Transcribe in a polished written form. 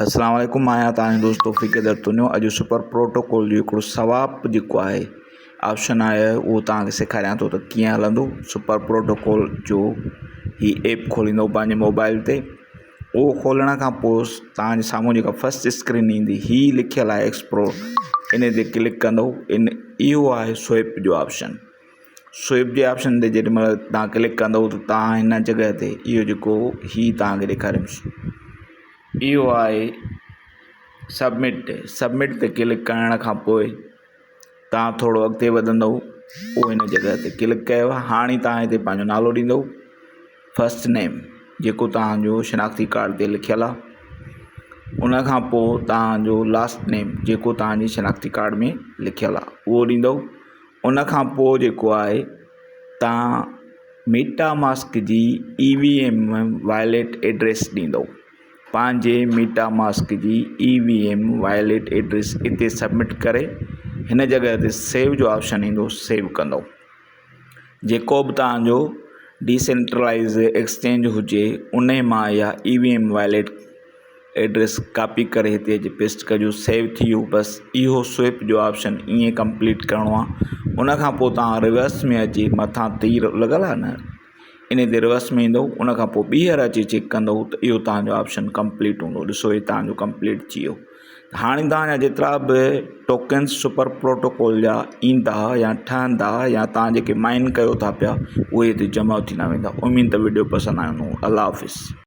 अस्सलाम वालेकुम। आहियां तव्हांजो दोस्त तौफ़ीक़ दरतुनियो। अॼु सुपर प्रोटोकॉल जो हिकिड़ो सवाप जेको आहे ऑप्शन आहे उहो तव्हांखे सेखारियां थो त कीअं हलंदो। सुपर प्रोटोकॉल जो ही ऐप खोलींदो पंहिंजे मोबाइल ते। उहो खोलण खां पोइ तव्हांजे साम्हूं जेका फस्ट स्क्रीन ईंदी ही लिखियलु आहे एक्सप्लोर, इन ते क्लिक कंदो। इहो आहे स्विप जो ऑप्शन। स्विप जे ऑप्शन ते जेॾी महिल तव्हां क्लिक कंदव त तव्हां हिन जॻह ते इहो जेको ही तव्हांखे ॾेखारियुमि, इहो आहे सबमिट ते क्लिक करण खां पोइ तव्हां थोरो अॻिते वधंदव। पोइ हिन जॻह ते क्लिक कयो। हाणे तव्हां हिते पंहिंजो नालो ॾींदव, फस्ट नेम जेको तव्हांजो शिनाख्ती कार्ड ते लिखियलु आहे। उन खां पोइ तव्हांजो लास्ट नेम जेको तव्हांजी शिनाख्ती कार्ड में लिखियलु आहे उहो ॾींदव। उन खां पोइ जेको आहे तव्हां मेटामास्क जी EVM वॉलेट एड्रेस ॾींदव। पंहिंजे मेटामास्क जी EVM वॉलेट एड्रेस हिते सबमिट करे हिन जॻह ते सेव जो ऑप्शन ईंदो, सेव कंदव। जेको बि तव्हांजो डिसेंट्रलाइज़ एक्सचेंज हुजे उन मां या EVM वॉलेट एड्रेस कॉपी करे हिते अची पेस्ट कजो, सेव थी वियो। बसि इहो स्विप जो ऑप्शन ईअं कंप्लीट करिणो आहे। उन खां पोइ तव्हां रिवर्स में अची मथां तीर लॻल आहे न, इन ते रिवर्स में ईंदव। उन खां पोइ ॿीहर अची चेक कंदव त इहो तव्हांजो ऑप्शन कंप्लीट हूंदो। ॾिसो, इहो तव्हांजो कंप्लीट थी वियो। हाणे तव्हांजा जेतिरा बि टोकन्स सुपर प्रोटोकॉल जा ईंदा या ठहंदा या तव्हां जेके माइन कयो था पिया उहे हिते जमा थींदा वेंदा। उमेद त वीडियो पसंदि आयो हूंदो। अल्लाह हाफ़िज़।